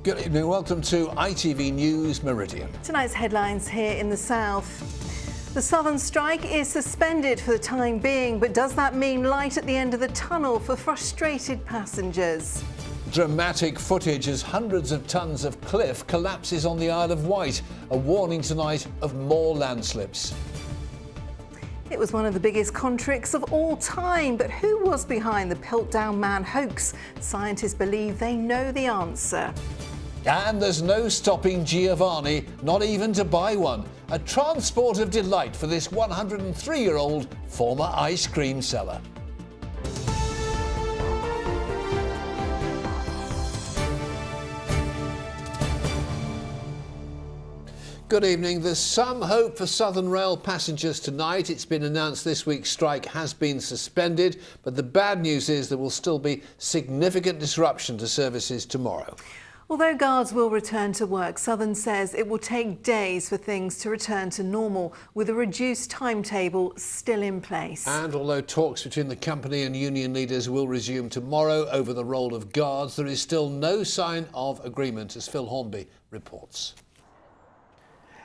Good evening, welcome to ITV News Meridian. Tonight's headlines here in the south. The southern strike is suspended for the time being, but does that mean light at the end of the tunnel for frustrated passengers? Dramatic footage as hundreds of tons of cliff collapses on the Isle of Wight. A warning tonight of more landslips. It was one of the biggest contricts of all time, but who was behind the Piltdown Man hoax? Scientists believe they know the answer. And there's no stopping Giovanni, not even to buy one. A transport of delight for this 103-year-old former ice cream seller. Good evening. There's some hope for Southern Rail passengers tonight. It's been announced this week's strike has been suspended, but the bad news is there will still be significant disruption to services tomorrow. Although guards will return to work, Southern says it will take days for things to return to normal, with a reduced timetable still in place. And although talks between the company and union leaders will resume tomorrow over the role of guards, there is still no sign of agreement, as Phil Hornby reports.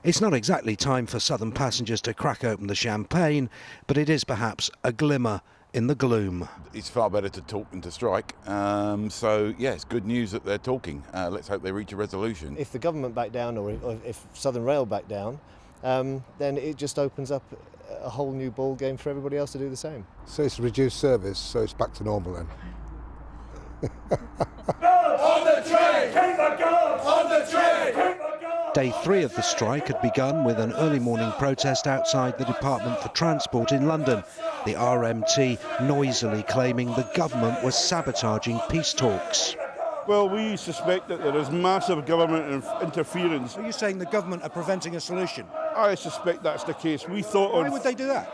It's not exactly time for Southern passengers to crack open the champagne, but it is perhaps a glimmer in the gloom. It's far better to talk than to strike, so yeah, it's good news that they're talking. Let's hope they reach a resolution. If the government back down, or if Southern Rail back down, then it just opens up a whole new ball game for everybody else to do the same. So it's reduced service, so it's back to normal then. On the train! Keep the guards! On the train! Day 3 of the strike had begun with an early morning protest outside the Department for Transport in London. The RMT noisily claiming the government was sabotaging peace talks. Well, we suspect that there is massive government interference. Are you saying the government are preventing a solution? I suspect that's the case. We thought. Why would they do that?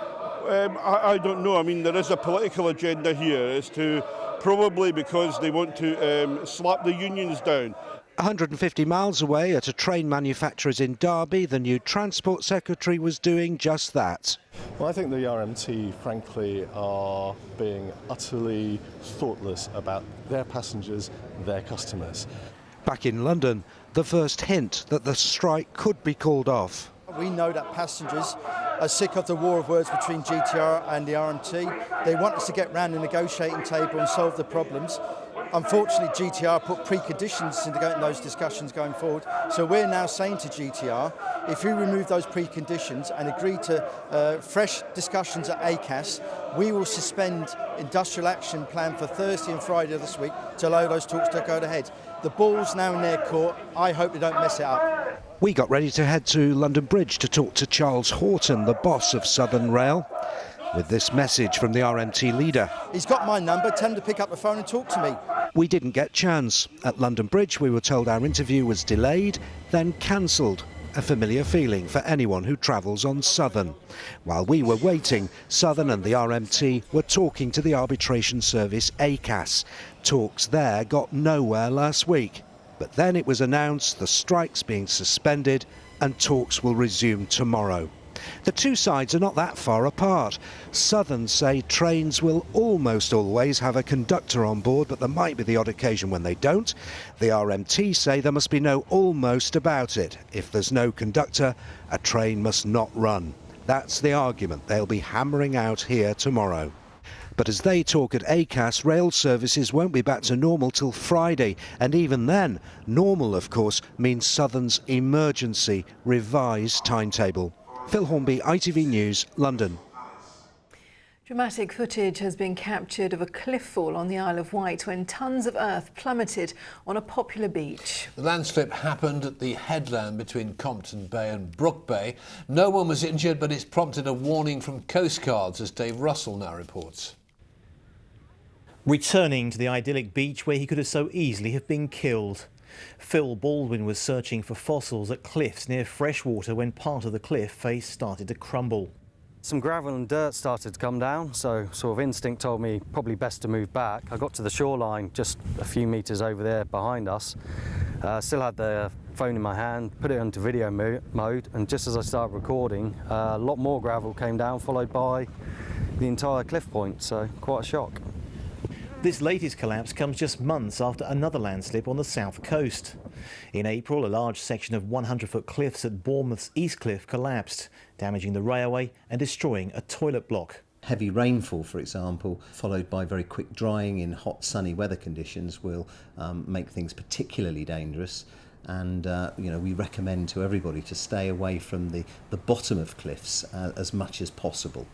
I don't know. I mean, there is a political agenda here as to probably because they want to slap the unions down. 150 miles away at a train manufacturer's in Derby, the new Transport Secretary was doing just that. Well, I think the RMT, frankly, are being utterly thoughtless about their passengers, their customers. Back in London, the first hint that the strike could be called off. We know that passengers are sick of the war of words between GTR and the RMT. They want us to get round the negotiating table and solve the problems. Unfortunately, GTR put preconditions into those discussions going forward. So we're now saying to GTR, if you remove those preconditions and agree to fresh discussions at ACAS, we will suspend industrial action plan for Thursday and Friday of this week to allow those talks to go ahead. The ball's now in their court. I hope they don't mess it up. We got ready to head to London Bridge to talk to Charles Horton, the boss of Southern Rail, with this message from the RMT leader. He's got my number, tell him to pick up the phone and talk to me. We didn't get chance. At London Bridge, we were told our interview was delayed, then cancelled. A familiar feeling for anyone who travels on Southern. While we were waiting, Southern and the RMT were talking to the arbitration service ACAS. Talks there got nowhere last week. But then it was announced the strike's being suspended and talks will resume tomorrow. The two sides are not that far apart. Southern say trains will almost always have a conductor on board, but there might be the odd occasion when they don't. The RMT say there must be no almost about it. If there's no conductor, a train must not run. That's the argument they'll be hammering out here tomorrow. But as they talk at ACAS, rail services won't be back to normal till Friday. And even then, normal, of course, means Southern's emergency revised timetable. Phil Hornby, ITV News, London. Dramatic footage has been captured of a cliff fall on the Isle of Wight when tons of earth plummeted on a popular beach. The landslip happened at the headland between Compton Bay and Brook Bay. No one was injured, but it's prompted a warning from Coast Guards, as Dave Russell now reports. Returning to the idyllic beach where he could have so easily have been killed. Phil Baldwin was searching for fossils at cliffs near freshwater when part of the cliff face started to crumble. Some gravel and dirt started to come down, so sort of instinct told me probably best to move back. I got to the shoreline just a few metres over there behind us. Still had the phone in my hand, put it onto video mode, and just as I started recording, a lot more gravel came down, followed by the entire cliff point, so quite a shock. This latest collapse comes just months after another landslip on the south coast. In April, a large section of 100-foot cliffs at Bournemouth's East Cliff collapsed, damaging the railway and destroying a toilet block. Heavy rainfall, for example, followed by very quick drying in hot, sunny weather conditions will make things particularly dangerous. And we recommend to everybody to stay away from the bottom of cliffs as much as possible.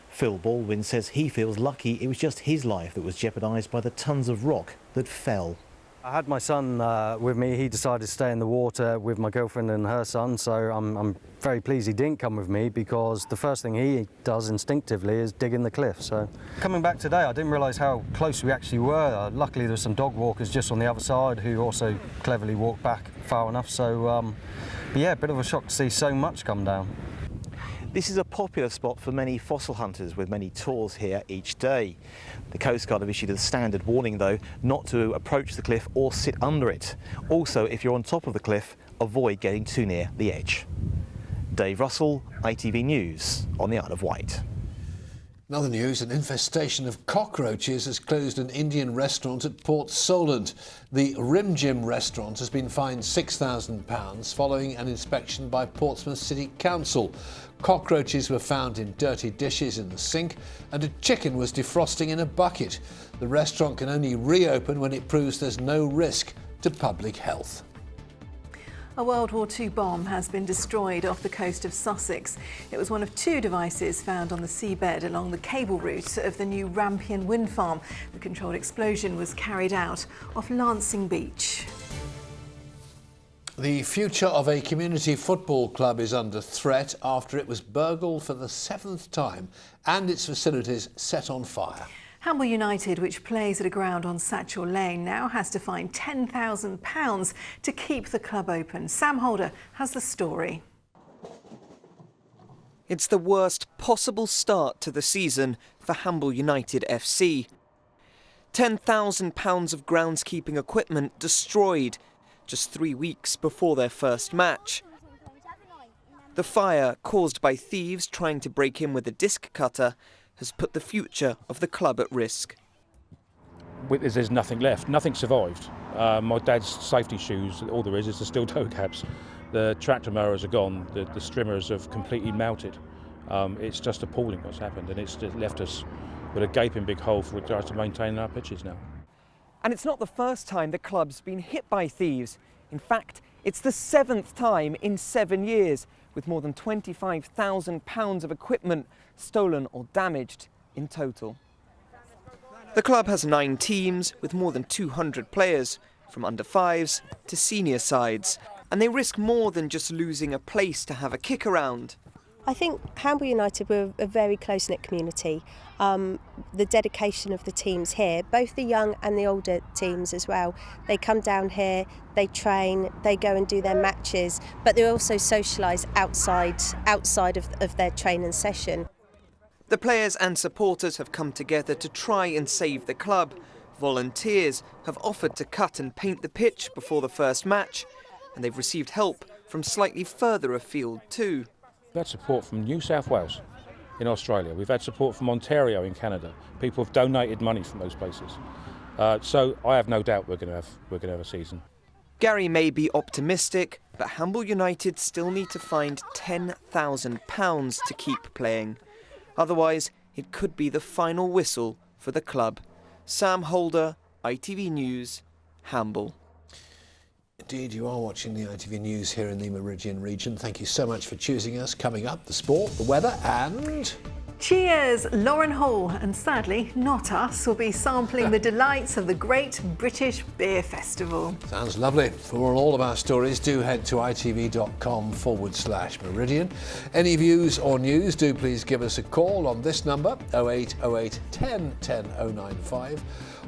Phil Baldwin says he feels lucky it was just his life that was jeopardised by the tons of rock that fell. I had my son with me. He decided to stay in the water with my girlfriend and her son, so I'm very pleased he didn't come with me, because the first thing he does instinctively is dig in the cliff. So coming back today, I didn't realise how close we actually were. Luckily there were some dog walkers just on the other side who also cleverly walked back far enough. So but yeah, a bit of a shock to see so much come down. This is a popular spot for many fossil hunters, with many tours here each day. The Coast Guard have issued a standard warning, though, not to approach the cliff or sit under it. Also, if you're on top of the cliff, avoid getting too near the edge. Dave Russell, ITV News, on the Isle of Wight. In other news, an infestation of cockroaches has closed an Indian restaurant at Port Solent. The Rim Jim restaurant has been fined £6,000 following an inspection by Portsmouth City Council. Cockroaches were found in dirty dishes in the sink, and a chicken was defrosting in a bucket. The restaurant can only reopen when it proves there's no risk to public health. A World War II bomb has been destroyed off the coast of Sussex. It was one of two devices found on the seabed along the cable route of the new Rampion wind farm. The controlled explosion was carried out off Lancing Beach. The future of a community football club is under threat after it was burgled for the 7th time and its facilities set on fire. Hamble United, which plays at a ground on Satchel Lane, now has to find £10,000 to keep the club open. Sam Holder has the story. It's the worst possible start to the season for Hamble United FC. £10,000 of groundskeeping equipment destroyed just 3 weeks before their first match. The fire, caused by thieves trying to break in with a disc cutter, has put the future of the club at risk. There's nothing left, nothing survived. My dad's safety shoes, all there is the steel toe caps. The tractor mowers are gone, the strimmers have completely melted. It's just appalling what's happened, and it's just left us with a gaping big hole for regards to maintaining our pitches now. And it's not the first time the club's been hit by thieves. In fact, it's the 7th time in 7 years, with more than £25,000 of equipment stolen or damaged in total. The club has 9 teams with more than 200 players, from under-5s to senior sides, and they risk more than just losing a place to have a kick around. I think Hamble United were a very close-knit community. The dedication of the teams here, both the young and the older teams as well, they come down here, they train, they go and do their matches, but they also socialise outside of their training session. The players and supporters have come together to try and save the club. Volunteers have offered to cut and paint the pitch before the first match, and they've received help from slightly further afield too. We've had support from New South Wales in Australia. We've had support from Ontario in Canada. People have donated money from those places. So I have no doubt we're going to have a season. Gary may be optimistic, but Hamble United still need to find £10,000 to keep playing. Otherwise, it could be the final whistle for the club. Sam Holder, ITV News, Hamble. Indeed, you are watching the ITV News here in the Meridian region. Thank you so much for choosing us. Coming up, the sport, the weather and... Cheers! Lauren Hall, and sadly not us, will be sampling the delights of the Great British Beer Festival. Sounds lovely. For all of our stories, do head to itv.com/Meridian. Any views or news, do please give us a call on this number, 0808 10 10 095.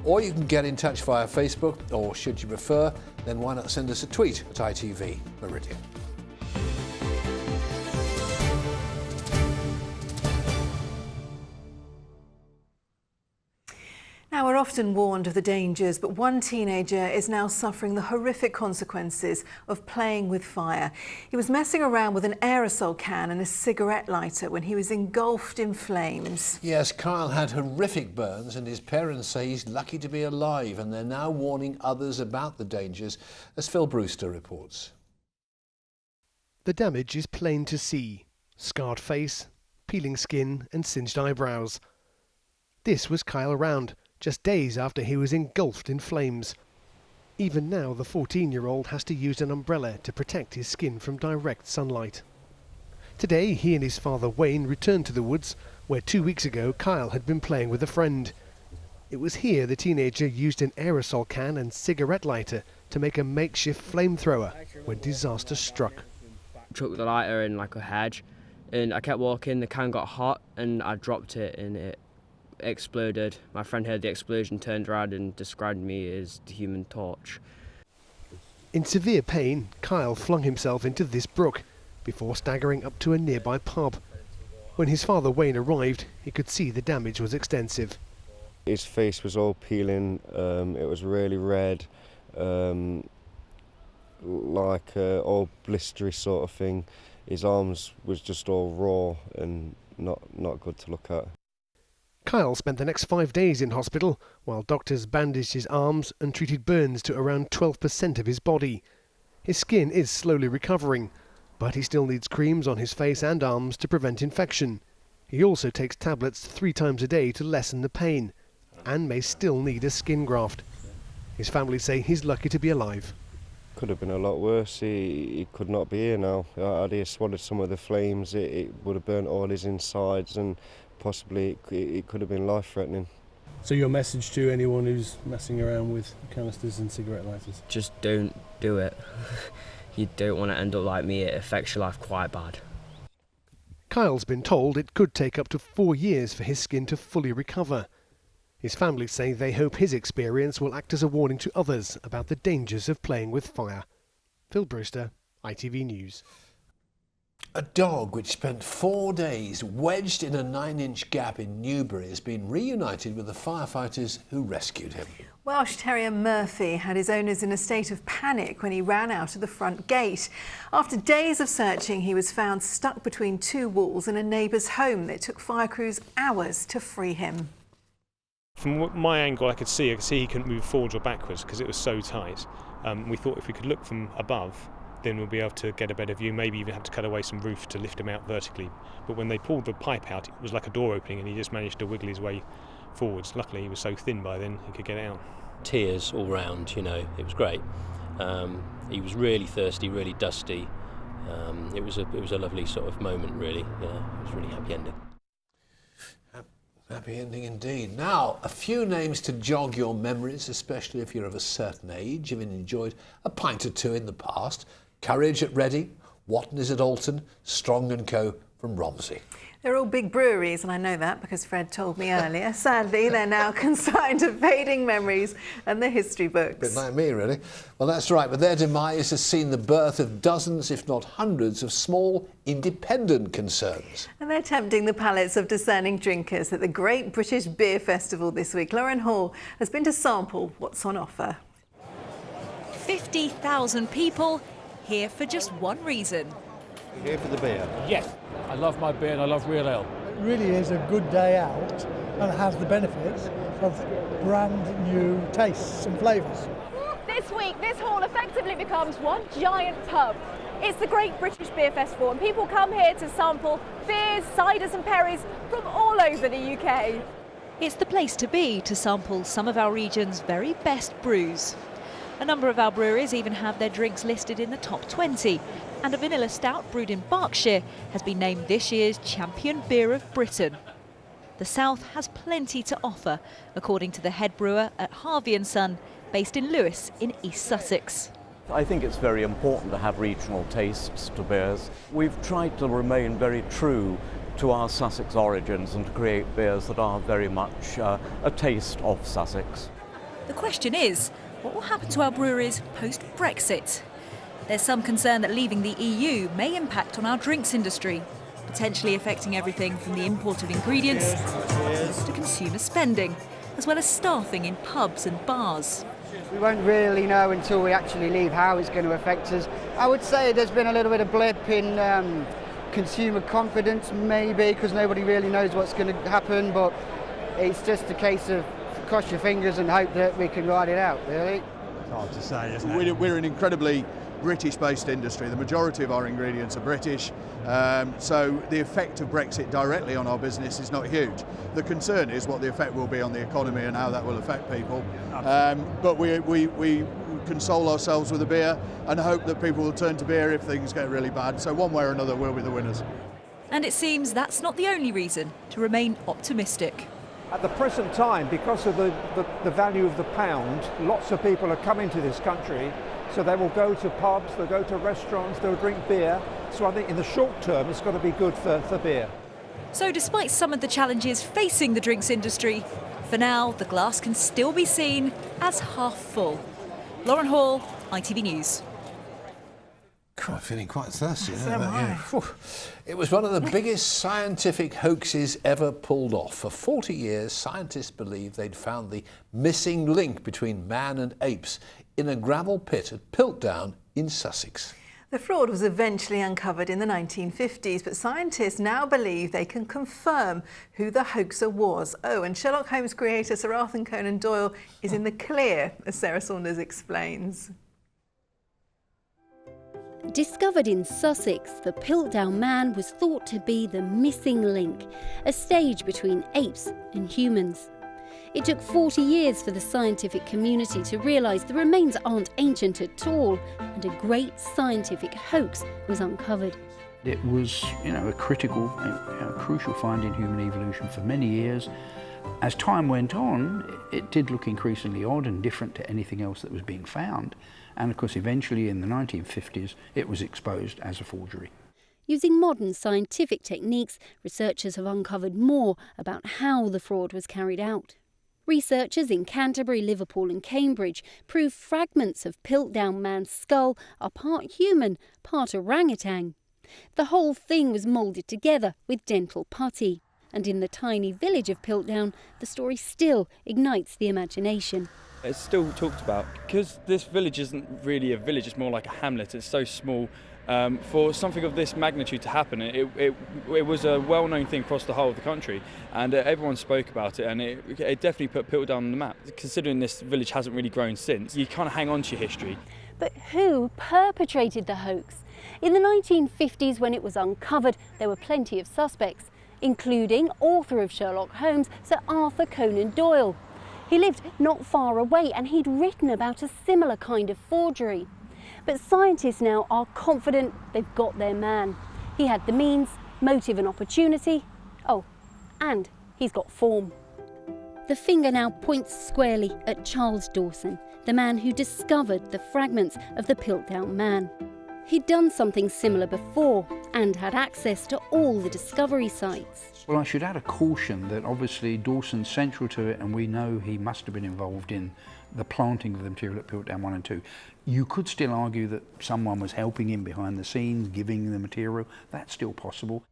Or you can get in touch via Facebook, or should you prefer, then why not send us a tweet at ITV Meridian. Now, we're off to often warned of the dangers, but one teenager is now suffering the horrific consequences of playing with fire. He was messing around with an aerosol can and a cigarette lighter when he was engulfed in flames. Yes, Kyle had horrific burns and his parents say he's lucky to be alive, and they're now warning others about the dangers, as Phil Brewster reports. The damage is plain to see. Scarred face, peeling skin and singed eyebrows. This was Kyle Round, just days after he was engulfed in flames. Even now, the 14-year-old has to use an umbrella to protect his skin from direct sunlight. Today, he and his father Wayne returned to the woods, where 2 weeks ago Kyle had been playing with a friend. It was here the teenager used an aerosol can and cigarette lighter to make a makeshift flamethrower when disaster struck. Took the lighter in like a hedge, and I kept walking, the can got hot and I dropped it and it exploded. My friend heard the explosion, turned around and described me as the Human Torch. In severe pain, Kyle flung himself into this brook before staggering up to a nearby pub. When his father Wayne arrived, he could see the damage was extensive. His face was all peeling, it was really red, like all blistery sort of thing. His arms was just all raw and not good to look at. Kyle spent the next 5 days in hospital while doctors bandaged his arms and treated burns to around 12% of his body. His skin is slowly recovering, but he still needs creams on his face and arms to prevent infection. He also takes tablets 3 times a day to lessen the pain and may still need a skin graft. His family say he's lucky to be alive. Could have been a lot worse. He could not be here now. Had he swallowed some of the flames, it would have burnt all his insides and possibly it could have been life-threatening. So your message to anyone who's messing around with canisters and cigarette lighters? Just don't do it. You don't want to end up like me, it affects your life quite bad. Kyle's been told it could take up to 4 years for his skin to fully recover. His family say they hope his experience will act as a warning to others about the dangers of playing with fire. Phil Brewster, ITV News. A dog which spent 4 days wedged in a 9-inch gap in Newberry has been reunited with the firefighters who rescued him. Welsh Terrier Murphy had his owners in a state of panic when he ran out of the front gate. After days of searching, he was found stuck between 2 walls in a neighbour's home. It took fire crews hours to free him. From my angle, I could see he couldn't move forwards or backwards because it was so tight. We thought if we could look from above, then we'll be able to get a better view, maybe even have to cut away some roof to lift him out vertically. But when they pulled the pipe out, it was like a door opening and he just managed to wiggle his way forwards. Luckily, he was so thin by then, he could get it out. Tears all round, you know, it was great. He was really thirsty, really dusty. It was a lovely sort of moment, really. You know, it was a really happy ending. Happy ending indeed. Now, a few names to jog your memories, especially if you're of a certain age, having enjoyed a pint or two in the past. Courage at Reading, Wotton is at Alton, Strong & Co from Romsey. They're all big breweries, and I know that because Fred told me earlier. Sadly, they're now consigned to fading memories and the history books. Bit like me, really. Well, that's right, but their demise has seen the birth of dozens, if not hundreds, of small, independent concerns. And they're tempting the palates of discerning drinkers at the Great British Beer Festival this week. Lauren Hall has been to sample what's on offer. 50,000 people here for just one reason. Here for the beer? Yes, I love my beer and I love real ale. It really is a good day out and has the benefits of brand new tastes and flavours. This week, this hall effectively becomes one giant pub. It's the Great British Beer Festival and people come here to sample beers, ciders and perries from all over the UK. It's the place to be to sample some of our region's very best brews. A number of our breweries even have their drinks listed in the top 20. And a vanilla stout brewed in Berkshire has been named this year's Champion Beer of Britain. The South has plenty to offer, according to the head brewer at Harvey & Son, based in Lewes in East Sussex. I think it's very important to have regional tastes to beers. We've tried to remain very true to our Sussex origins and to create beers that are very much a taste of Sussex. The question is, what will happen to our breweries post-Brexit? There's some concern that leaving the EU may impact on our drinks industry, potentially affecting everything from the import of ingredients to consumer spending. as well as staffing in pubs and bars. We won't really know until we actually leave how it's going to affect us. I would say there's been a little bit of blip in consumer confidence, maybe, because nobody really knows what's going to happen, but it's just a case of cross your fingers and hope that we can ride it out, really. It's hard to say, isn't it? We're an incredibly British-based industry. The majority of our ingredients are British, so the effect of Brexit directly on our business is not huge. The concern is what the effect will be on the economy and how that will affect people. But we console ourselves with a beer and hope that people will turn to beer if things get really bad. So one way or another, we'll be the winners. And it seems that's not the only reason to remain optimistic. At the present time, because of the value of the pound, lots of people are coming to this country, so they will go to pubs, they'll go to restaurants, they'll drink beer. So I think in the short term, it's got to be good for beer. So despite some of the challenges facing the drinks industry, for now, the glass can still be seen as half full. Lauren Hall, ITV News. God, I'm feeling quite thirsty. So am I. It was one of the biggest scientific hoaxes ever pulled off. For 40 years, scientists believed they'd found the missing link between man and apes in a gravel pit at Piltdown in Sussex. The fraud was eventually uncovered in the 1950s, but scientists now believe they can confirm who the hoaxer was. Oh, and Sherlock Holmes creator Sir Arthur Conan Doyle is in the clear, as Sarah Saunders explains. Discovered in Sussex, the Piltdown Man was thought to be the missing link, a stage between apes and humans. It took 40 years for the scientific community to realise the remains aren't ancient at all, and a great scientific hoax was uncovered. It was, a critical, crucial find in human evolution for many years. As time went on, it did look increasingly odd and different to anything else that was being found. And of course, eventually in the 1950s, it was exposed as a forgery. Using modern scientific techniques, researchers have uncovered more about how the fraud was carried out. Researchers in Canterbury, Liverpool and Cambridge prove fragments of Piltdown Man's skull are part human, part orangutan. The whole thing was moulded together with dental putty. And in the tiny village of Piltdown, the story still ignites the imagination. It's still talked about. Because this village isn't really a village, it's more like a hamlet. It's so small. For something of this magnitude to happen, it was a well-known thing across the whole of the country, and everyone spoke about it, and it definitely put Piltdown on the map. Considering this village hasn't really grown since, you kind of hang on to your history. But who perpetrated the hoax? In the 1950s, when it was uncovered, there were plenty of suspects, including author of Sherlock Holmes, Sir Arthur Conan Doyle. He lived not far away and he'd written about a similar kind of forgery. But scientists now are confident they've got their man. He had the means, motive and opportunity. Oh, and he's got form. The finger now points squarely at Charles Dawson, the man who discovered the fragments of the Piltdown Man. He'd done something similar before and had access to all the discovery sites. Well, I should add a caution that obviously Dawson's central to it, and we know he must have been involved in the planting of the material at Piltdown 1 and 2. You could still argue that someone was helping him behind the scenes, giving the material. That's still possible.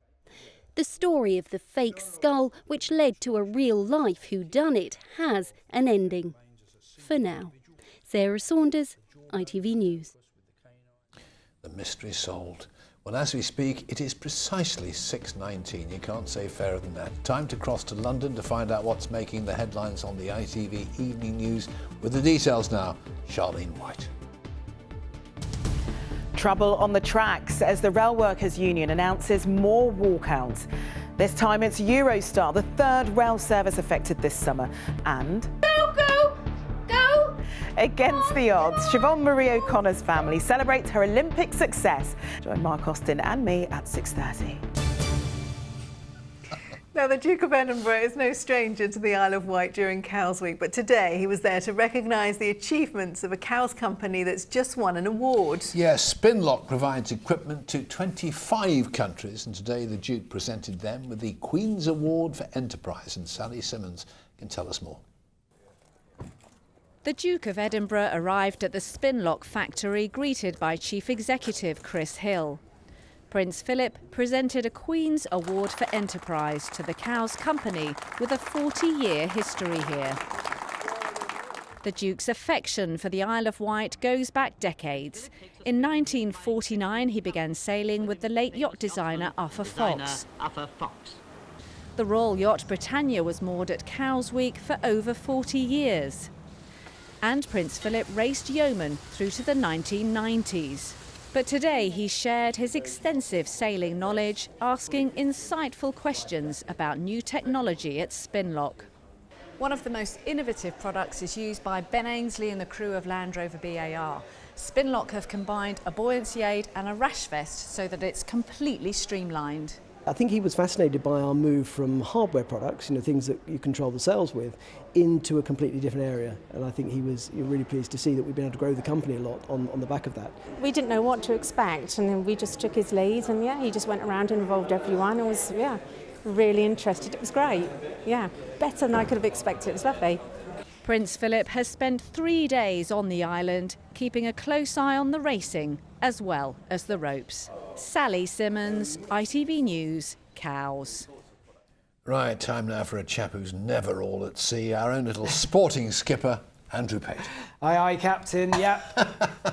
The story of the fake skull, which led to a real-life whodunit, has an ending. For now. Sarah Saunders, ITV News. The mystery solved. Well, as we speak, it is precisely 6:19. You can't say fairer than that. Time to cross to London to find out what's making the headlines on the ITV Evening News. With the details now, Charlene White. Trouble on the tracks as the Rail Workers Union announces more walkouts. This time it's Eurostar, the third rail service affected this summer. And go! Against the odds, Siobhan Marie O'Connor's family celebrates her Olympic success. Join Mark Austin and me at 6:30. Now, the Duke of Edinburgh is no stranger to the Isle of Wight during Cows Week, but today he was there to recognise the achievements of a cows company that's just won an award. Yes, Spinlock provides equipment to 25 countries, and today the Duke presented them with the Queen's Award for Enterprise, and Sally Simmons can tell us more. The Duke of Edinburgh arrived at the Spinlock factory, greeted by Chief Executive Chris Hill. Prince Philip presented a Queen's Award for Enterprise to the cows company with a 40-year history here. The Duke's affection for the Isle of Wight goes back decades. In 1949, he began sailing with the late yacht designer Arthur Fox. The Royal Yacht Britannia was moored at Cowsweek for over 40 years. And Prince Philip raced yeoman through to the 1990s. But today he shared his extensive sailing knowledge, asking insightful questions about new technology at Spinlock. One of the most innovative products is used by Ben Ainsley and the crew of Land Rover BAR. Spinlock have combined a buoyancy aid and a rash vest so that it's completely streamlined. I think he was fascinated by our move from hardware products, things that you control the sails with, into a completely different area. And I think he was really pleased to see that we've been able to grow the company a lot on the back of that. We didn't know what to expect, and then we just took his lead, and he just went around and involved everyone and was, really interested. It was great. Better than I could have expected. It was lovely. Prince Philip has spent 3 days on the island, keeping a close eye on the racing as well as the ropes. Sally Simmons, ITV News, Cowes. Right, time now for a chap who's never all at sea, our own little sporting skipper, Andrew Pate. Aye, aye, Captain,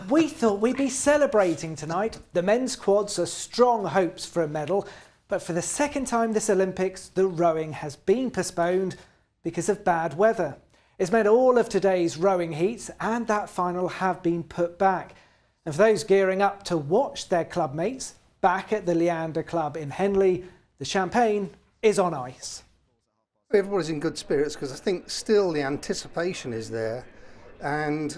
We thought we'd be celebrating tonight. The men's quads are strong hopes for a medal, but for the second time this Olympics, the rowing has been postponed because of bad weather. It's meant all of today's rowing heats and that final have been put back. And for those gearing up to watch their club mates back at the Leander Club in Henley, the champagne is on ice. Everybody's in good spirits because I think still the anticipation is there, and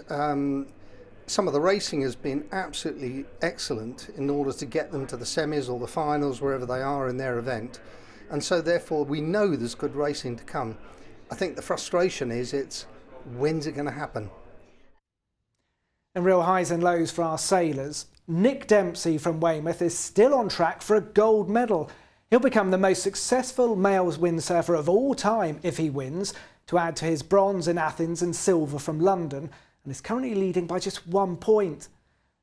some of the racing has been absolutely excellent in order to get them to the semis or the finals, wherever they are in their event. And so therefore we know there's good racing to come. I think the frustration is when's it going to happen? And real highs and lows for our sailors. Nick Dempsey from Weymouth is still on track for a gold medal. He'll become the most successful male windsurfer of all time if he wins, to add to his bronze in Athens and silver from London, and is currently leading by just 1 point.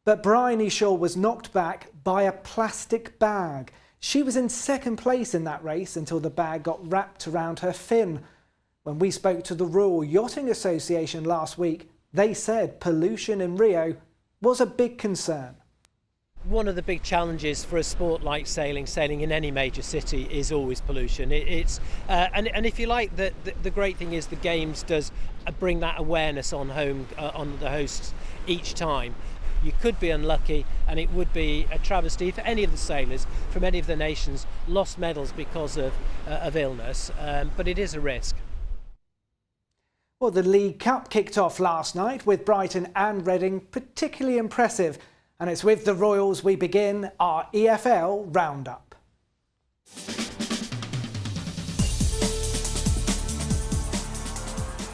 But Bryony Shaw was knocked back by a plastic bag. She was in second place in that race until the bag got wrapped around her fin. When we spoke to the Royal Yachting Association last week, they said pollution in Rio was a big concern. One of the big challenges for a sport like sailing in any major city is always pollution. And if you like, the great thing is the Games does bring that awareness on the hosts each time. You could be unlucky, and it would be a travesty for any of the sailors from any of the nations lost medals because of illness, but it is a risk. Well, the League Cup kicked off last night with Brighton and Reading particularly impressive. And it's with the Royals we begin our EFL roundup.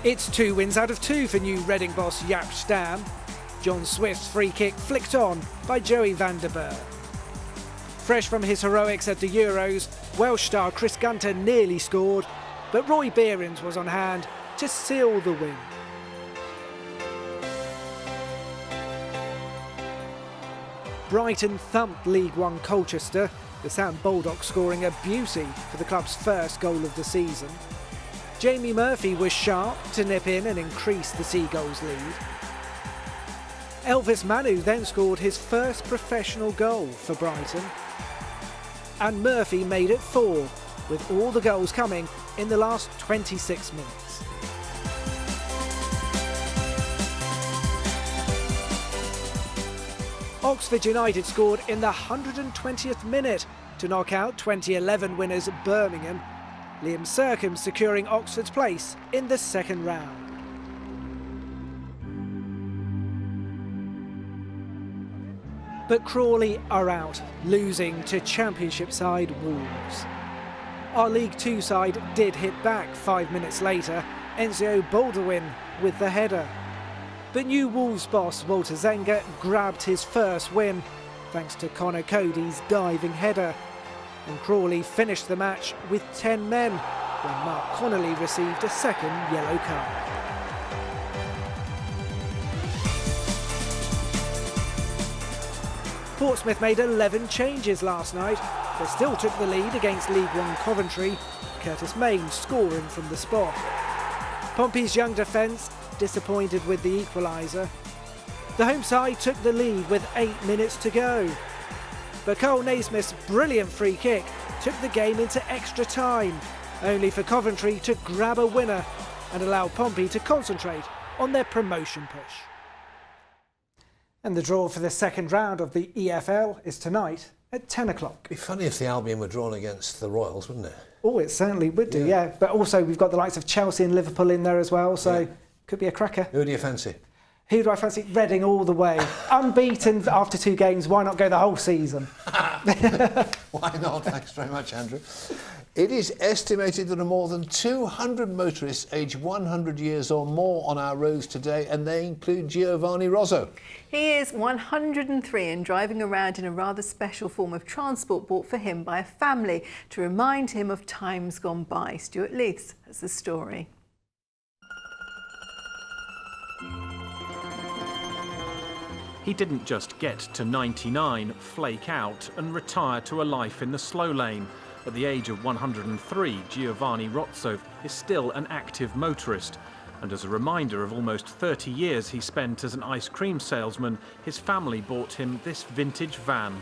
It's 2 wins out of 2 for new Reading boss Jaap Stam. John Swift's free kick flicked on by Joey van der Burg. Fresh from his heroics at the Euros, Welsh star Chris Gunter nearly scored, but Roy Behrens was on hand to seal the win. Brighton thumped League One Colchester, the Southampton Bulldogs scoring a beauty for the club's first goal of the season. Jamie Murphy was sharp to nip in and increase the Seagulls' lead. Elvis Manu then scored his first professional goal for Brighton. And Murphy made it 4, with all the goals coming in the last 26 minutes. Oxford United scored in the 120th minute to knock out 2011 winners Birmingham, Liam Sercombe securing Oxford's place in the second round. But Crawley are out, losing to Championship side Wolves. Our League Two side did hit back 5 minutes later, Enzio Baldwin with the header. But new Wolves boss Walter Zenga grabbed his first win, thanks to Connor Cody's diving header. And Crawley finished the match with 10 men, when Mark Connolly received a second yellow card. Portsmouth made 11 changes last night, but still took the lead against League One Coventry, Curtis Main scoring from the spot. Pompey's young defence disappointed with the equaliser. The home side took the lead with 8 minutes to go. But Cole Naismith's brilliant free kick took the game into extra time, only for Coventry to grab a winner and allow Pompey to concentrate on their promotion push. And the draw for the second round of the EFL is tonight at 10 o'clock. It'd be funny if the Albion were drawn against the Royals, wouldn't it? Oh, it certainly would do, yeah. But also we've got the likes of Chelsea and Liverpool in there as well, so could be a cracker. Who do you fancy? Who do I fancy? Reading all the way. Unbeaten after 2 games, why not go the whole season? Why not? Thanks very much, Andrew. It is estimated there are more than 200 motorists aged 100 years or more on our roads today, and they include Giovanni Rozzo. He is 103 and driving around in a rather special form of transport bought for him by a family to remind him of times gone by. Stuart Leiths has the story. He didn't just get to 99, flake out and retire to a life in the slow lane. At the age of 103, Giovanni Rozzo is still an active motorist. And as a reminder of almost 30 years he spent as an ice cream salesman, his family bought him this vintage van.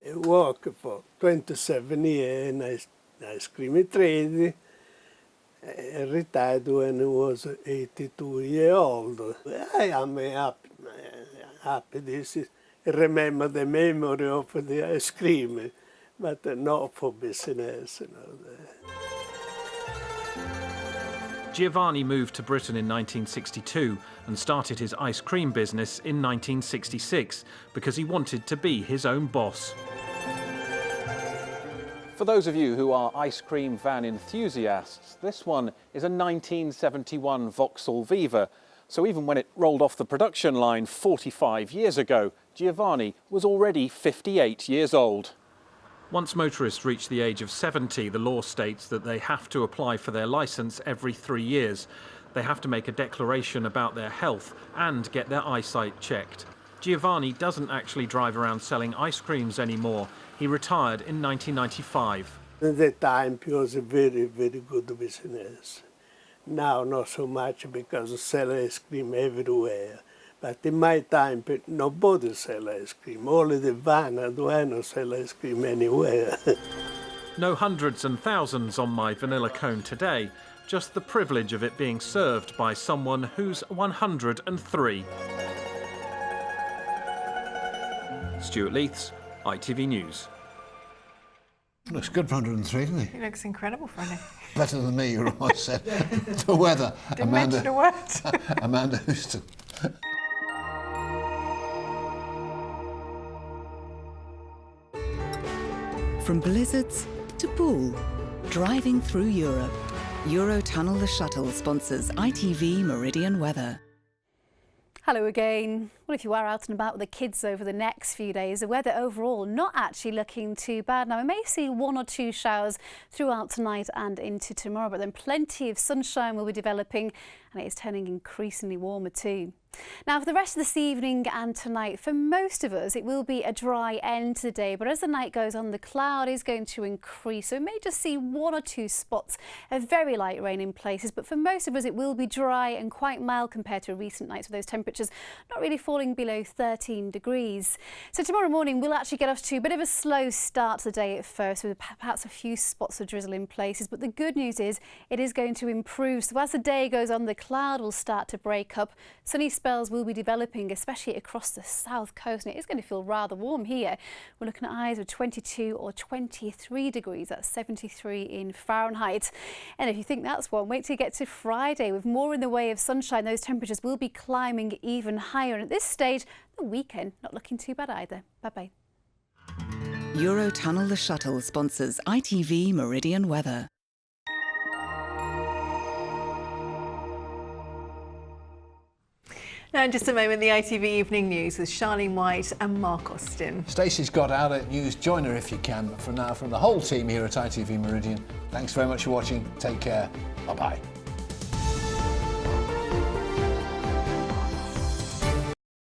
I worked for 27 years in ice cream trade. I retired when I was 82 years old. I am happy. This is, I remember the memory of the ice cream, but not for business. Giovanni moved to Britain in 1962 and started his ice cream business in 1966 because he wanted to be his own boss. For those of you who are ice cream van enthusiasts, this one is a 1971 Vauxhall Viva. So even when it rolled off the production line 45 years ago, Giovanni was already 58 years old. Once motorists reach the age of 70, the law states that they have to apply for their licence every 3 years. They have to make a declaration about their health and get their eyesight checked. Giovanni doesn't actually drive around selling ice creams anymore. He retired in 1995. At that time, it was a very, very good business. Now, not so much because I sell ice cream everywhere. But in my time, nobody sell ice cream. Only the van and when sell ice cream anywhere. No hundreds and thousands on my vanilla cone today, just the privilege of it being served by someone who's 103. Stuart Leiths, ITV News. Looks good for 103, doesn't he? He looks incredible, Freddie. Better than me, you almost said. The weather. Didn't mention a word. Amanda Houston. From blizzards to pool, driving through Europe. Eurotunnel the Shuttle sponsors ITV Meridian weather. Hello again. Well, if you are out and about with the kids over the next few days, the weather overall not actually looking too bad. Now, we may see 1 or 2 showers throughout tonight and into tomorrow, but then plenty of sunshine will be developing and it is turning increasingly warmer too. Now, for the rest of this evening and tonight, for most of us, it will be a dry end to the day. But as the night goes on, the cloud is going to increase. So we may just see 1 or 2 spots of very light rain in places. But for most of us, it will be dry and quite mild compared to recent nights with those temperatures not really falling below 13 degrees. So tomorrow morning, we'll actually get off to a bit of a slow start to the day at first, with perhaps a few spots of drizzle in places. But the good news is it is going to improve. So as the day goes on, the cloud will start to break up. Sunny spells will be developing, especially across the south coast, and it is going to feel rather warm here. We're looking at highs of 22 or 23 degrees, that's 73 in Fahrenheit. And if you think that's warm, wait till you get to Friday with more in the way of sunshine. Those temperatures will be climbing even higher, and at this stage, the weekend not looking too bad either. Bye-bye. Eurotunnel the Shuttle sponsors ITV Meridian weather. Now in just a moment, the ITV Evening News with Charlene Wight and Mark Austin. Stacey's got Outlet News. Join her if you can. But for now, from the whole team here at ITV Meridian, thanks very much for watching. Take care. Bye-bye.